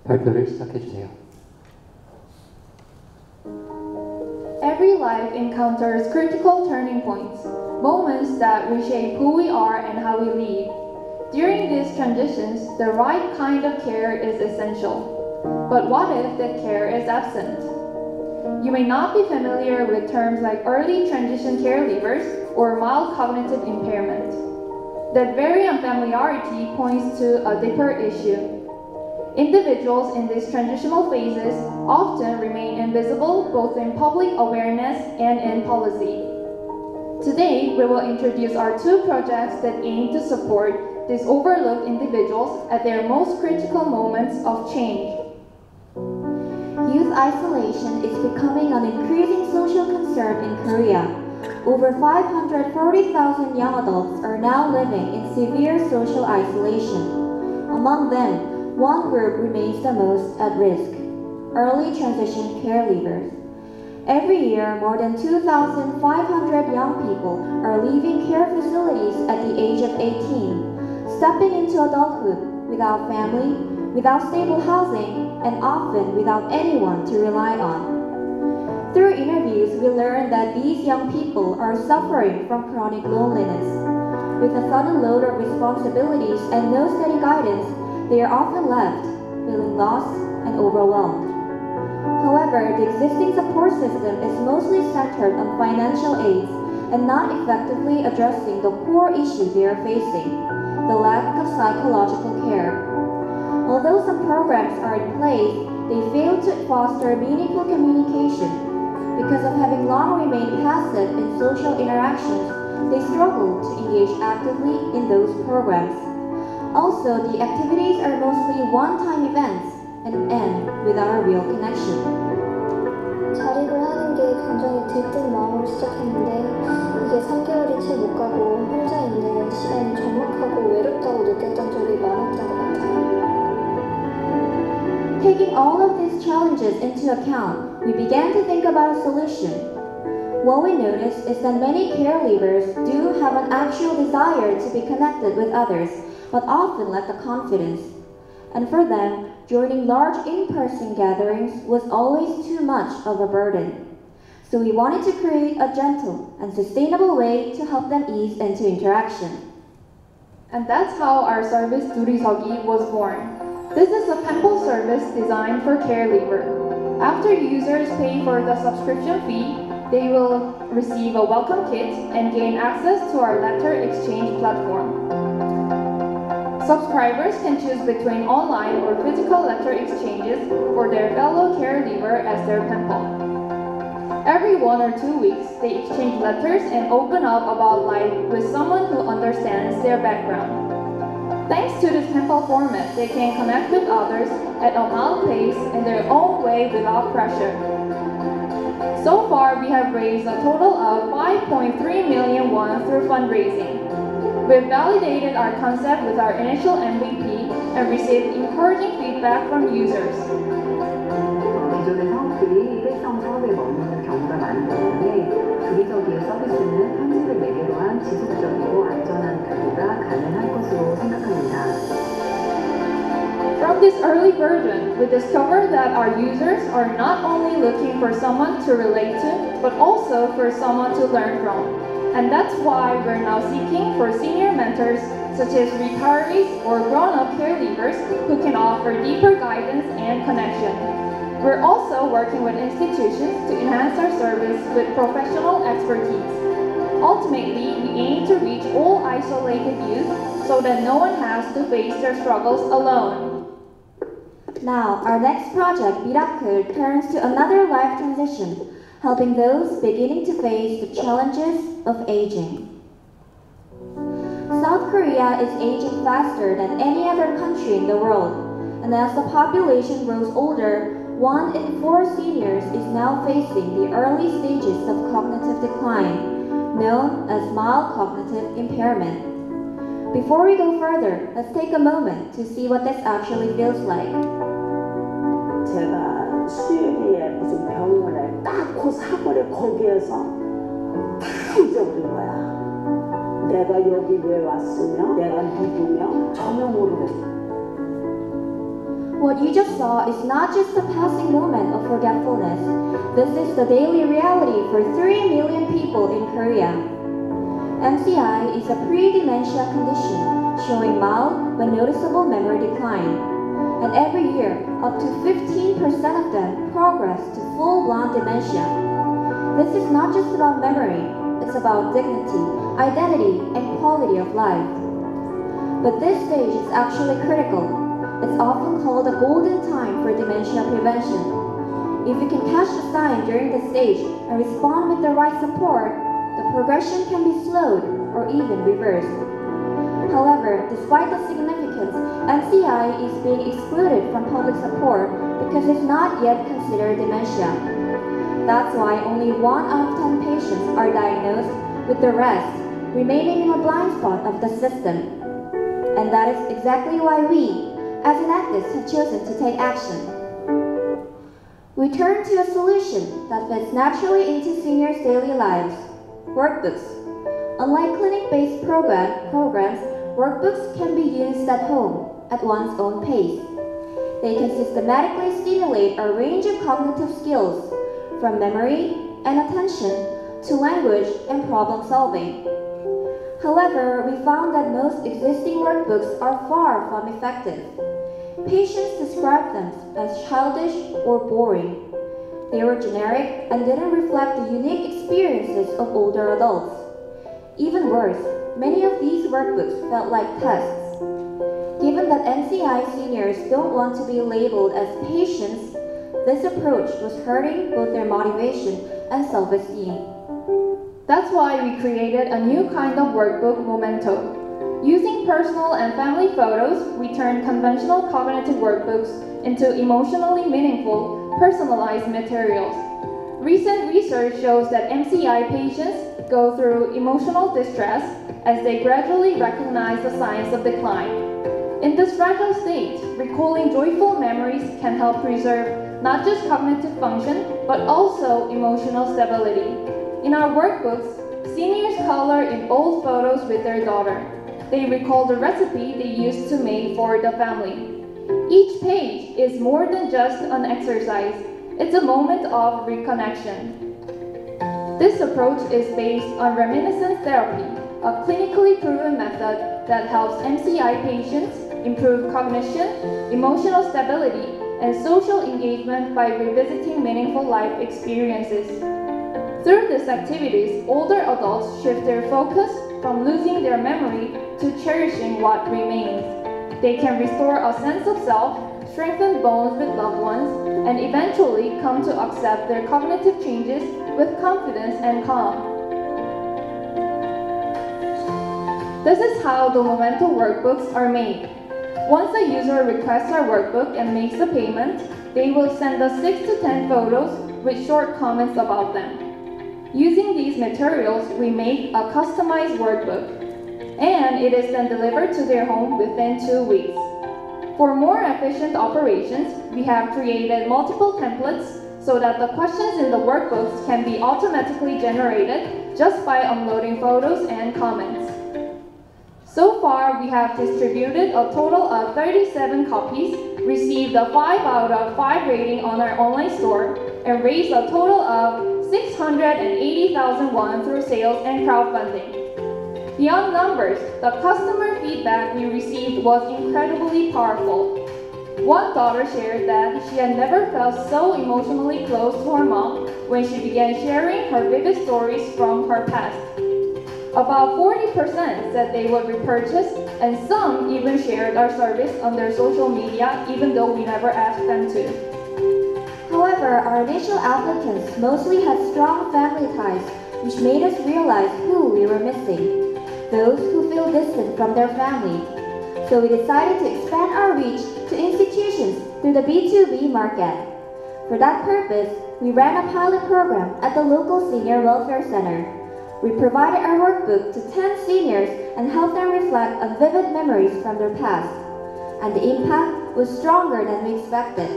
발표를 시작해 주세요. Every life encounters critical turning points, moments that reshape who we are and how we live. During these transitions, the right kind of care is essential. But what if that care is absent? You may not be familiar with terms like early transition care leavers or mild cognitive impairment. That very unfamiliarity points to a deeper issue. Individuals in these transitional phases often remain invisible both in public awareness and in policy. Today, we will introduce our two projects that aim to support these overlooked individuals at their most critical moments of change. Youth isolation is becoming an increasing social concern in Korea. Over 540,000 young adults are now living in severe social isolation. Among them, one group remains the most at risk: early transition care leavers. Every year, more than 2,500 young people are leaving care facilities at the age of 18, stepping into adulthood without family, without stable housing, and often without anyone to rely on. Through interviews, we learned that these young people are suffering from chronic loneliness. With a sudden load of responsibilities and no steady guidance, they are often left feeling lost and overwhelmed. However, the existing support system is mostly centered on financial aids and not effectively addressing the core issue they are facing: the lack of psychological care. Although some programs are in place, they fail to foster meaningful communication. Because of having long remained passive in social interactions, they struggle to engage actively in those programs. Also, the activities are mostly one-time events and end without a real connection. 자립을 하는 게 굉장히 들뜬 마음으로 시작했는데 이게 3개월이 채 못 가고 혼자 있는 시간이 적막하고 외롭다고 느꼈던 적이 많았던 것 같아요. Taking all of these challenges into account, we began to think about a solution. What we noticed is that many care leavers do have an actual desire to be connected with others, but often lack the confidence. And for them, joining large in-person gatherings was always too much of a burden. So we wanted to create a gentle and sustainable way to help them ease into interaction. And that's how our service Durisogi was born. This is a pamphlet service designed for care leaver. After users pay for the subscription fee, they will receive a welcome kit and gain access to our letter exchange platform. Subscribers can choose between online or physical letter exchanges for their fellow care leaver as their pamphlet. Every 1 or 2 weeks, they exchange letters and open up about life with someone who understands their background. Thanks to this pamphlet format, they can connect with others at a mild pace in their own way without pressure. So far, we have raised a total of 5.3 million won through fundraising. We've validated our concept with our initial MVP and received encouraging feedback from users. 기존의 사업들이 일회성 사업에 머무는 경우가 많기 때문에 두리서기의 서비스는 편집을 매개로 한 지속적이고 안전한 교류가 가능할 것으로 생각합니다. From this early version, we discovered that our users are not only looking for someone to relate to, but also for someone to learn from. And that's why we're now seeking for senior mentors, such as retirees or grown-up care leavers who can offer deeper guidance and connection. We're also working with institutions to enhance our service with professional expertise. Ultimately, we aim to reach all isolated youth so that no one has to face their struggles alone. Now, our next project, Miracle, turns to another life transition, helping those beginning to face the challenges of aging. South Korea is aging faster than any other country in the world, and as the population grows older, 1 in 4 seniors is now facing the early stages of cognitive decline, known as mild cognitive impairment. Before we go further, let's take a moment to see what this actually feels like. 제가 수유리에 무슨 병원에 딱 그 사거리 거기에서 다 잊어버린 거야. 내가 여기 왜 왔으며 내가 누구며 전혀 모르겠어. What What you just saw is not just a passing moment of forgetfulness. This is the daily reality for 3 million people in Korea. MCI is a pre-dementia condition showing mild but noticeable memory decline. And every year, up to 15% of them progress to full-blown dementia. This is not just about memory, it's about dignity, identity, and quality of life. But this stage is actually critical. It's often called a golden time for dementia prevention. If you can catch the sign during this stage and respond with the right support, the progression can be slowed or even reversed. However, despite the significance, MCI is being excluded from public support because it's not yet considered dementia. That's why only 1 out of 10 patients are diagnosed, with the rest remaining in a blind spot of the system. And that is exactly why we, as Enactus, have chosen to take action. We turn to a solution that fits naturally into seniors' daily lives: workbooks. Unlike clinic-based programs, workbooks can be used at home, at one's own pace. They can systematically stimulate a range of cognitive skills, from memory and attention to language and problem solving. However, we found that most existing workbooks are far from effective. Patients described them as childish or boring. They were generic and didn't reflect the unique experiences of older adults. Even worse, many of these workbooks felt like tests. Given that MCI seniors don't want to be labeled as patients, this approach was hurting both their motivation and self-esteem. That's why we created a new kind of workbook, Momento. Using personal and family photos, we turned conventional cognitive workbooks into emotionally meaningful, personalized materials. Recent research shows that MCI patients go through emotional distress as they gradually recognize the signs of decline. In this fragile state, recalling joyful memories can help preserve not just cognitive function, but also emotional stability. In our workbooks, seniors color in old photos with their daughter. They recall the recipe they used to make for the family. Each page is more than just an exercise. It's a moment of reconnection. This approach is based on reminiscence therapy, a clinically proven method that helps MCI patients improve cognition, emotional stability, and social engagement by revisiting meaningful life experiences. Through these activities, older adults shift their focus from losing their memory to cherishing what remains. They can restore a sense of self, strengthen bonds with loved ones, and eventually come to accept their cognitive changes with confidence and calm. This is how the Momento workbooks are made. Once a user requests our workbook and makes a payment, they will send us 6 to 10 photos with short comments about them. Using these materials, we make a customized workbook, and it is then delivered to their home within 2 weeks. For more efficient operations, we have created multiple templates so that the questions in the workbooks can be automatically generated just by uploading photos and comments. So far, we have distributed a total of 37 copies, received a 5 out of 5 rating on our online store, and raised a total of 680,000 won through sales and crowdfunding. Beyond numbers, the customer feedback we received was incredibly powerful. One daughter shared that she had never felt so emotionally close to her mom when she began sharing her vivid stories from her past. About 40% said they would repurchase, and some even shared our service on their social media even though we never asked them to. However, our initial applicants mostly had strong family ties, which made us realize who we were missing: those who feel distant from their family. So we decided to expand our reach to institutions through the B2B market. For that purpose, we ran a pilot program at the local senior welfare center. We provided our workbook to 10 seniors and helped them reflect on vivid memories from their past. And the impact was stronger than we expected.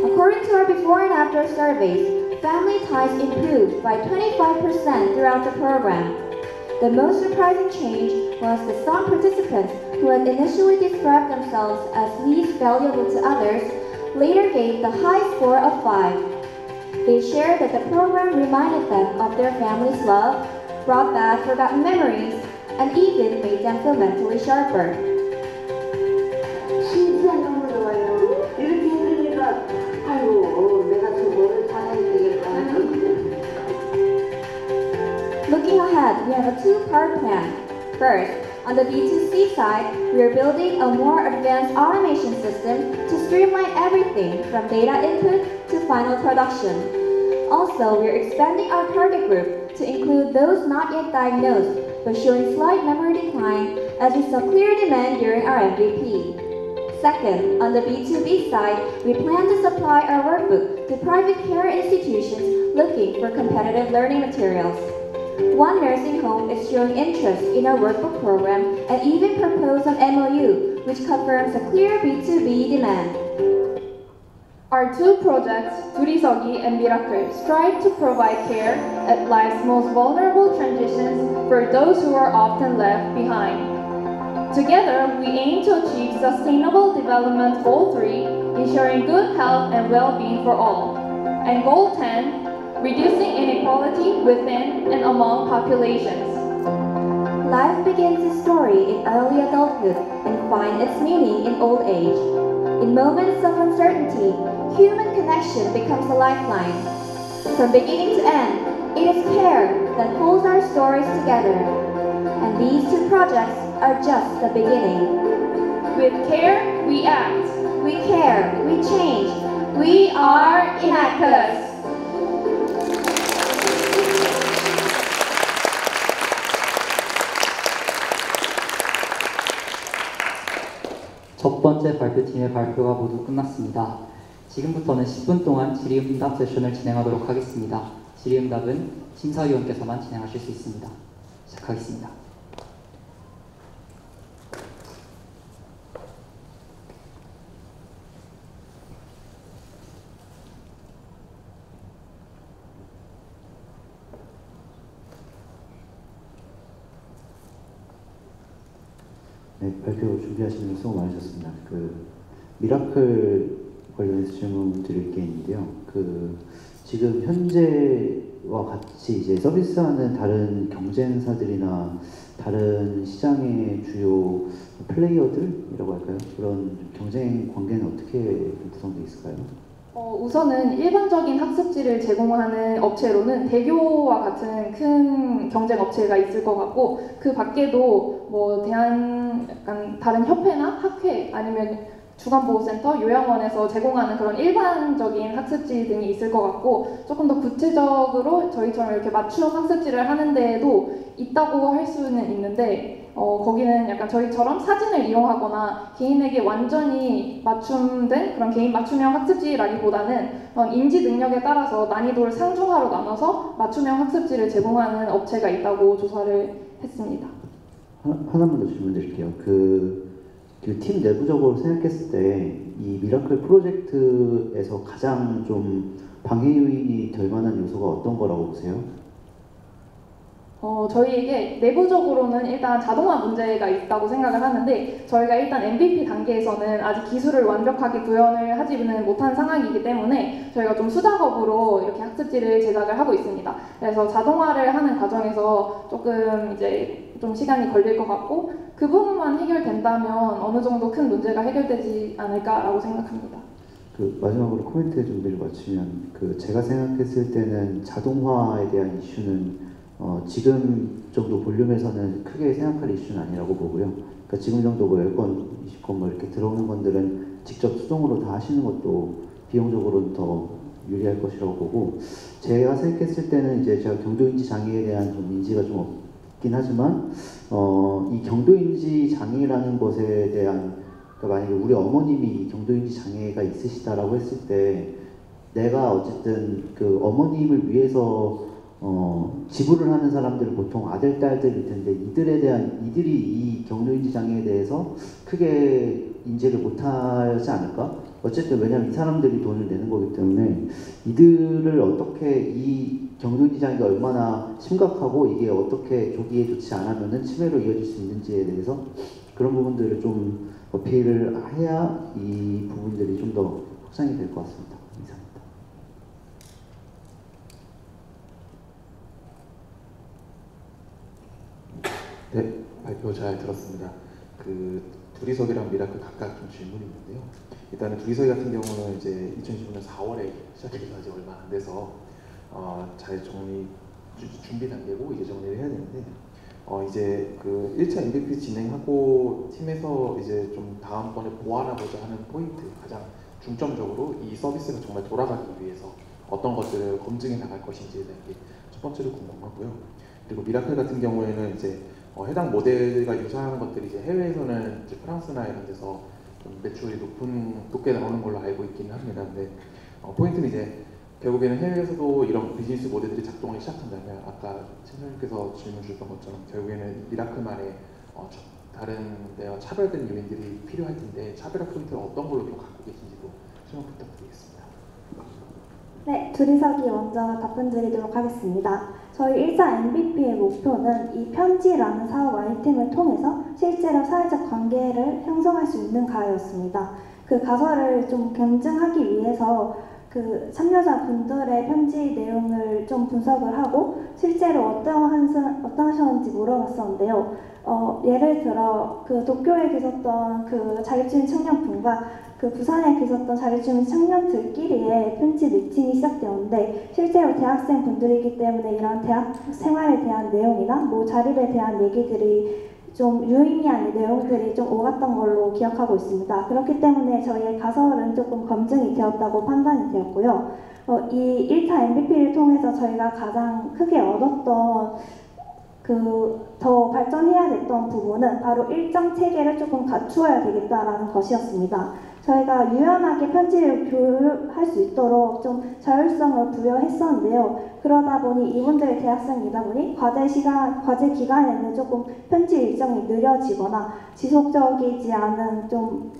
According to our before and after surveys, family ties improved by 25% throughout the program. The most surprising change was that some participants who had initially described themselves as least valuable to others, later gave the high score of 5. They shared that the program reminded them of their family's love, brought back forgotten memories, and even made them feel mentally sharper. 진짜 너무 좋아요. 이렇게 해주니까 아이고 내가 저거를 잘해야 되겠다. Looking ahead, we have a two-part plan. First, on the B2C side, we are building a more advanced automation system to streamline everything from data input to final production. Also, we are expanding our target group to include those not yet diagnosed but showing slight memory decline as we saw clear demand during our MVP. Second, on the B2B side, we plan to supply our workbook to private care institutions looking for competitive learning materials. One nursing home is showing interest in our workbook program and even proposed an MOU, which confirms a clear B2B demand. Our two projects, Durisogi and Miracle, strive to provide care at life's most vulnerable transitions for those who are often left behind. Together, we aim to achieve Sustainable Development Goal 3, ensuring good health and well-being for all, and Goal 10, reducing inequality within and among populations. Life begins its story in early adulthood and finds its meaning in old age. In moments of uncertainty, human connection becomes a lifeline. From beginning to end, it is care that holds our stories together. And these two projects are just the beginning. With care, we act. We care, we change. We are Inactus. 첫 번째 발표팀의 발표가 모두 끝났습니다. 지금부터는 10분 동안 질의응답 세션을 진행하도록 하겠습니다. 질의응답은 심사위원께서만 진행하실 수 있습니다. 시작하겠습니다. 네, 발표 준비하시는 데 수고 많으셨습니다. 미라클 관련해서 질문 드릴 게 있는데요. 지금 현재와 같이 이제 서비스하는 다른 경쟁사들이나 다른 시장의 주요 플레이어들이라고 할까요? 그런 경쟁 관계는 어떻게 구성되어 있을까요? 우선은 일반적인 학습지를 제공하는 업체로는 대교와 같은 큰 경쟁 업체가 있을 것 같고, 그 밖에도 뭐 약간 다른 협회나 학회 아니면 주간보호센터, 요양원에서 제공하는 그런 일반적인 학습지 등이 있을 것 같고, 조금 더 구체적으로 저희처럼 이렇게 맞춤 학습지를 하는 데에도 있다고 할 수는 있는데, 거기는 약간 저희처럼 사진을 이용하거나 개인에게 완전히 맞춤된 그런 개인 맞춤형 학습지라기보다는 인지 능력에 따라서 난이도를 상중하로 나눠서 맞춤형 학습지를 제공하는 업체가 있다고 조사를 했습니다. 하나만 더 질문 드릴게요. 팀 내부적으로 생각했을 때 이 미라클 프로젝트에서 가장 좀 방해 요인이 될 만한 요소가 어떤 거라고 보세요? 저희에게 내부적으로는 일단 자동화 문제가 있다고 생각을 하는데, 저희가 일단 MVP 단계에서는 아직 기술을 완벽하게 구현을 하지는 못한 상황이기 때문에 저희가 좀 수작업으로 이렇게 학습지를 제작을 하고 있습니다. 그래서 자동화를 하는 과정에서 조금 이제 좀 시간이 걸릴 것 같고, 그 부분만 해결된다면 어느 정도 큰 문제가 해결되지 않을까라고 생각합니다. 마지막으로 코멘트 준비를 마치면 제가 생각했을 때는 자동화에 대한 이슈는 지금 정도 볼륨에서는 크게 생각할 이슈는 아니라고 보고요. 그러니까 지금 정도 뭐 10건, 20건 뭐 이렇게 들어오는 건들은 직접 수동으로 다 하시는 것도 비용적으로는 더 유리할 것이라고 보고, 제가 생각했을 때는 이제 제가 경도인지 장애에 대한 좀 인지가 좀 없긴 하지만 이 경도인지 장애라는 것에 대한, 그러니까 만약에 우리 어머님이 경도인지 장애가 있으시다라고 했을 때 내가 어쨌든 어머님을 위해서 지불을 하는 사람들은 보통 아들, 딸들일 텐데 이들이 이 경도인지 장애에 대해서 크게 인지를 못하지 않을까? 어쨌든 왜냐면 이 사람들이 돈을 내는 거기 때문에 이들을 어떻게, 이 경도인지 장애가 얼마나 심각하고 이게 어떻게 조기에 좋지 않으면 치매로 이어질 수 있는지에 대해서 그런 부분들을 좀 어필을 해야 이 부분들이 좀 더 확장이 될 것 같습니다. 이상입니다. 네, 발표 잘 들었습니다. 그 둘이서기랑 미라클 각각 좀 질문이 있는데요. 일단은 둘이서기 같은 경우는 이제 2015년 4월에 시작해서 아직 얼마 안 돼서 잘 준비 단계고 이제 정리를 해야 되는데 이제 그 1차 MVP 진행하고 팀에서 이제 좀 다음번에 보완하고자 하는 포인트, 가장 중점적으로 이 서비스가 정말 돌아가기 위해서 어떤 것들을 검증해 나갈 것인지에 대한 게 첫 번째로 궁금하고요. 그리고 미라클 같은 경우에는 이제 해당 모델과 유사한 것들이 이제 해외에서는 이제 프랑스나 이런 데서 좀 매출이 높게 나오는 걸로 알고 있기는 합니다. 근데 포인트는 이제 결국에는 해외에서도 이런 비즈니스 모델들이 작동하기 시작한다면 아까 팀장님께서 질문 주셨던 것처럼 결국에는 미라클만의 다른 데와 차별된 요인들이 필요할 텐데 차별화 포인트를 어떤 걸로 좀 갖고 계신지도 설명 부탁드리겠습니다. 네, 둘이서기 먼저 답변드리도록 하겠습니다. 저희 1차 MVP의 목표는 이 편지라는 사업 아이템을 통해서 실제로 사회적 관계를 형성할 수 있는가였습니다. 그 가설을 좀 검증하기 위해서 그 참여자분들의 편지 내용을 좀 분석을 하고 실제로 어떠하셨는지 물어봤었는데요. 예를 들어 그 도쿄에 계셨던 그 자립주의 청년분과 그 부산에 계셨던 자립주의 청년들끼리의 편지 매칭이 시작되었는데 실제로 대학생 분들이기 때문에 이런 대학 생활에 대한 내용이나 뭐 자립에 대한 얘기들이 좀 유의미한 내용들이 좀 오갔던 걸로 기억하고 있습니다. 그렇기 때문에 저희의 가설은 조금 검증이 되었다고 판단이 되었고요. 이 1차 MVP를 통해서 저희가 가장 크게 얻었던 더 발전해야 됐던 부분은 바로 일정 체계를 조금 갖추어야 되겠다라는 것이었습니다. 저희가 유연하게 편지를 교육할 수 있도록 좀 자율성을 부여했었는데요. 그러다 보니 이분들이 대학생이다 보니 과제 기간에는 조금 편지 일정이 느려지거나 지속적이지 않은 좀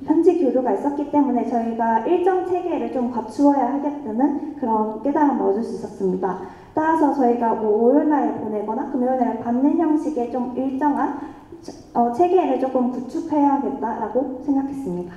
편지 교류가 있었기 때문에 저희가 일정 체계를 좀 갖추어야 하겠다는 그런 깨달음을 얻을 수 있었습니다. 따라서 저희가 뭐 월요일날에 보내거나 금요일날에 받는 형식의 좀 일정한 체계를 조금 구축해야겠다라고 생각했습니다.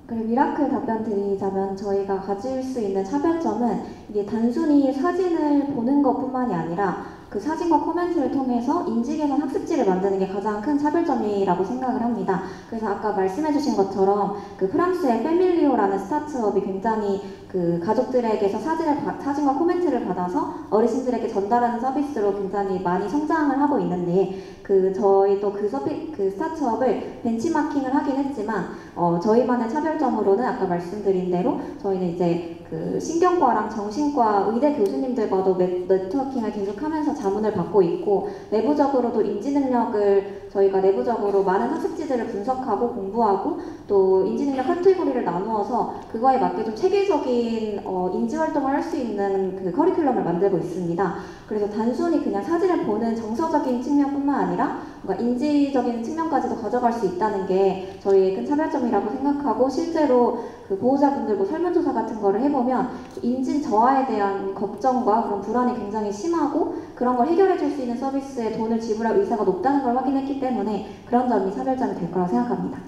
그리고 미라클 답변 드리자면 저희가 가질 수 있는 차별점은 이게 단순히 사진을 보는 것뿐만이 아니라 그 사진과 코멘트를 통해서 인지개선 학습지를 만드는 게 가장 큰 차별점이라고 생각을 합니다. 그래서 아까 말씀해주신 것처럼 그 프랑스의 패밀리오라는 스타트업이 굉장히 그 가족들에게서 사진과 코멘트를 받아서 어르신들에게 전달하는 서비스로 굉장히 많이 성장을 하고 있는데 저희도 그 스타트업을 벤치마킹을 하긴 했지만 저희만의 차별점으로는 아까 말씀드린 대로 저희는 이제 그 신경과랑 정신과 의대 교수님들과도 네트워킹을 계속하면서 자문을 받고 있고 내부적으로도 인지 능력을 저희가 내부적으로 많은 학습지들을 분석하고 공부하고 또 인지 능력 카테고리를 나누어서 그거에 맞게 좀 체계적인 인지 활동을 할 수 있는 그 커리큘럼을 만들고 있습니다. 그래서 단순히 그냥 사진을 보는 정서적인 측면뿐만 아니라 뭔가 인지적인 측면까지도 가져갈 수 있다는 게 저희의 큰 차별점이라고 생각하고 실제로 그 보호자분들 뭐 설문조사 같은 거를 해보면 인지 저하에 대한 걱정과 그런 불안이 굉장히 심하고 그런 걸 해결해 줄 수 있는 서비스에 돈을 지불할 의사가 높다는 걸 확인했기 때문에 그런 점이 차별점이 될 거라고 생각합니다.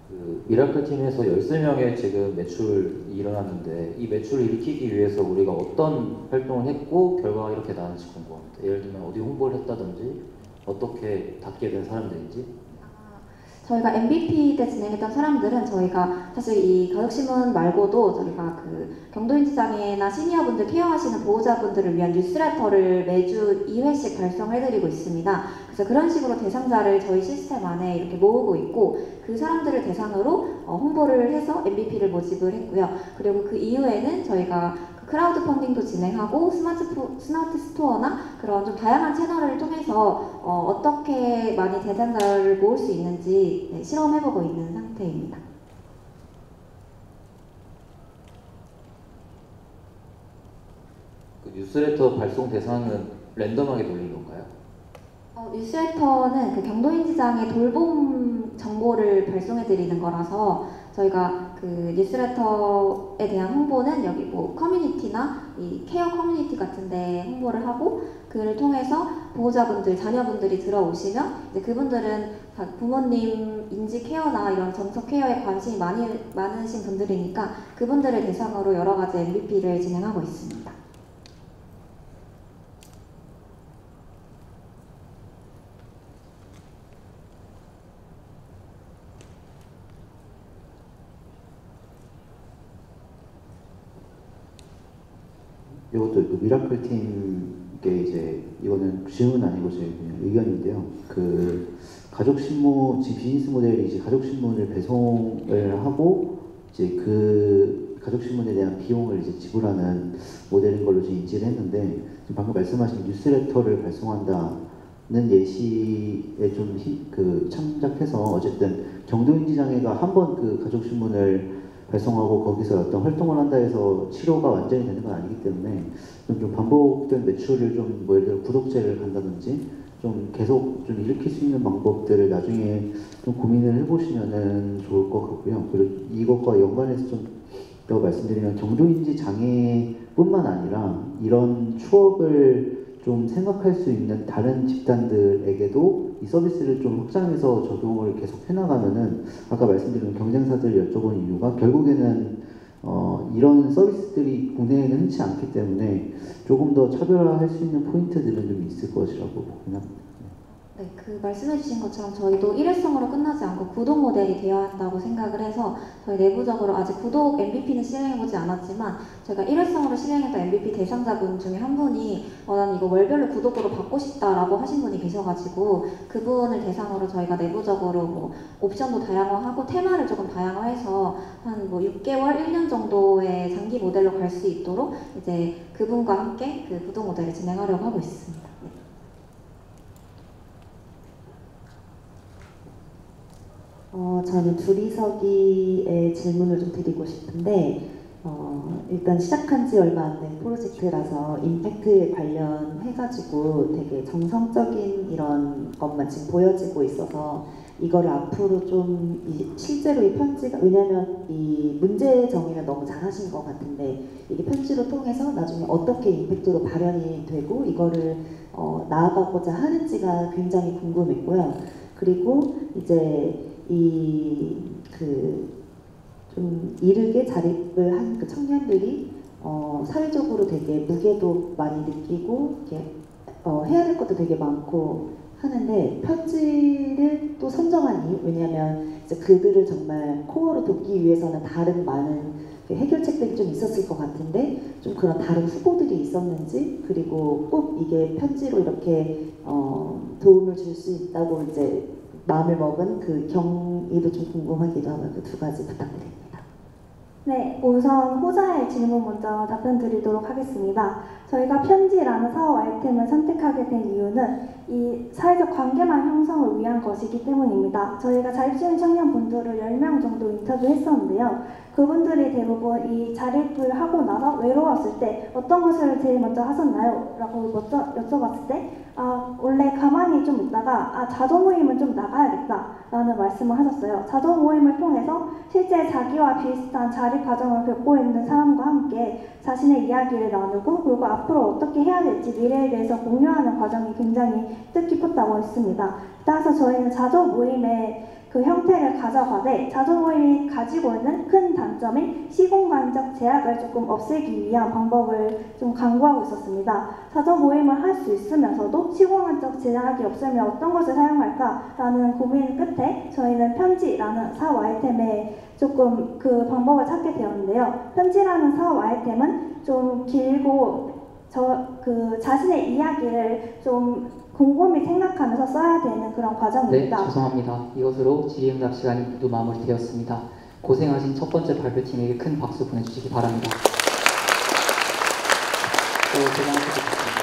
그 미라클 팀에서 13명의 지금 매출이 일어났는데 이 매출을 일으키기 위해서 우리가 어떤 활동을 했고 결과가 이렇게 나왔는지 궁금합니다. 예를 들면 어디 홍보를 했다든지 어떻게 닿게 된 사람들인지. 저희가 MVP 때 진행했던 사람들은 저희가 사실 이 가족신문 말고도 저희가 그 경도인지장애나 시니어분들 케어하시는 보호자분들을 위한 뉴스레터를 매주 2회씩 발송해드리고 있습니다. 그래서 그런 식으로 대상자를 저희 시스템 안에 이렇게 모으고 있고 그 사람들을 대상으로 홍보를 해서 MVP를 모집을 했고요. 그리고 그 이후에는 저희가 크라우드 펀딩도 진행하고 스마트 스토어나 그런 좀 다양한 채널을 통해서 어떻게 많이 대상자를 모을 수 있는지 실험해보고 있는 상태입니다. 그 뉴스레터 발송 대상은 랜덤하게 돌린 건가요? 뉴스레터는 그 경도인지장애 돌봄 정보를 발송해 드리는 거라서 저희가 그 뉴스레터에 대한 홍보는 여기 뭐 커뮤니티나 이 케어 커뮤니티 같은 데 홍보를 하고, 그를 통해서 보호자분들, 자녀분들이 들어오시면 이제 그분들은 다 부모님 인지 케어나 이런 정서 케어에 관심이 많으신 분들이니까 그분들을 대상으로 여러 가지 MVP를 진행하고 있습니다. 이것도 그 미라클 팀께 이제 이거는 질문 아니고 제 그냥 의견인데요. 그 가족 신문, 지금 비즈니스 모델이 이제 가족 신문을 배송을 하고 이제 그 가족 신문에 대한 비용을 이제 지불하는 모델인 걸로 좀 인지를 했는데, 지금 방금 말씀하신 뉴스레터를 발송한다는 예시에 좀 참작해서 어쨌든 경도인지 장애가 한 번 그 가족 신문을 발송하고 거기서 어떤 활동을 한다 해서 치료가 완전히 되는 건 아니기 때문에 좀 반복된 매출을 좀 뭐 예를 들어 구독제를 간다든지 좀 계속 좀 일으킬 수 있는 방법들을 나중에 좀 고민을 해보시면은 좋을 것 같고요. 그리고 이것과 연관해서 좀 더 말씀드리면 경도인지 장애뿐만 아니라 이런 추억을 좀 생각할 수 있는 다른 집단들에게도 이 서비스를 좀 확장해서 적용을 계속 해나가면은 아까 말씀드린 경쟁사들 여쭤본 이유가 결국에는 이런 서비스들이 국내에는 흔치 않기 때문에 조금 더 차별화할 수 있는 포인트들은 좀 있을 것이라고 보긴 합니다. 네, 그 말씀해주신 것처럼 저희도 일회성으로 끝나지 않고 구독 모델이 되어야 한다고 생각을 해서 저희 내부적으로 아직 구독 MVP는 실행해보지 않았지만 저희가 일회성으로 실행했던 MVP 대상자분 중에 한 분이 나는 이거 월별로 구독으로 받고 싶다라고 하신 분이 계셔가지고 그분을 대상으로 저희가 내부적으로 뭐 옵션도 다양화하고 테마를 조금 다양화해서 한 뭐 6개월, 1년 정도의 장기 모델로 갈 수 있도록 이제 그분과 함께 그 구독 모델을 진행하려고 하고 있습니다. 네. 저는 둘이서기의 질문을 좀 드리고 싶은데, 일단 시작한 지 얼마 안 된 프로젝트라서 임팩트에 관련해가지고 되게 정성적인 이런 것만 지금 보여지고 있어서 이거를 앞으로 좀 실제로 이 편지가, 왜냐면 이 문제 정의는 너무 잘하신 것 같은데 이게 편지로 통해서 나중에 어떻게 임팩트로 발현이 되고 이거를 나아가고자 하는지가 굉장히 궁금했고요. 그리고 이제 좀 이르게 자립을 한 그 청년들이 사회적으로 되게 무게도 많이 느끼고 이렇게 해야 될 것도 되게 많고 하는데 편지를 또 선정한 이유, 왜냐하면 이제 그들을 정말 코어로 돕기 위해서는 다른 많은 해결책들이 좀 있었을 것 같은데 좀 그런 다른 후보들이 있었는지, 그리고 꼭 이게 편지로 이렇게 도움을 줄 수 있다고 이제 마음을 먹은 그 경위도 좀 궁금하기도 하고 그 두 가지 부탁드립니다. 네, 우선 호자의 질문 먼저 답변 드리도록 하겠습니다. 저희가 편지라는 사업 아이템을 선택하게 된 이유는 이 사회적 관계망 형성을 위한 것이기 때문입니다. 저희가 자립 중인 청년분들을 10명 정도 인터뷰했었는데요. 그분들이 대부분 이 자립을 하고 나서 외로웠을 때 어떤 것을 제일 먼저 하셨나요? 라고 여쭤봤을 때 원래 가만히 좀 있다가 자조 모임은 좀 나가야겠다 라는 말씀을 하셨어요. 자조 모임을 통해서 실제 자기와 비슷한 자립 과정을 겪고 있는 사람과 함께 자신의 이야기를 나누고 그리고 앞으로 어떻게 해야 될지 미래에 대해서 공유하는 과정이 굉장히 뜻깊었다고 했습니다. 따라서 저희는 자조 모임의 그 형태를 가져가되 자조 모임이 가지고 있는 큰 단점인 시공간적 제약을 조금 없애기 위한 방법을 좀 강구하고 있었습니다. 자조 모임을 할 수 있으면서도 시공간적 제약이 없으면 어떤 것을 사용할까라는 고민 끝에 저희는 편지라는 사업 아이템에 조금 그 방법을 찾게 되었는데요. 편지라는 사업 아이템은 좀 길고 자신의 이야기를 좀 곰곰이 생각하면서 써야 되는 그런 과정입니다. 네, 죄송합니다. 이것으로 질의응답 시간이 모두 마무리되었습니다. 고생하신 첫 번째 발표팀에게 큰 박수 보내주시기 바랍니다. 또 고생하셨습니다.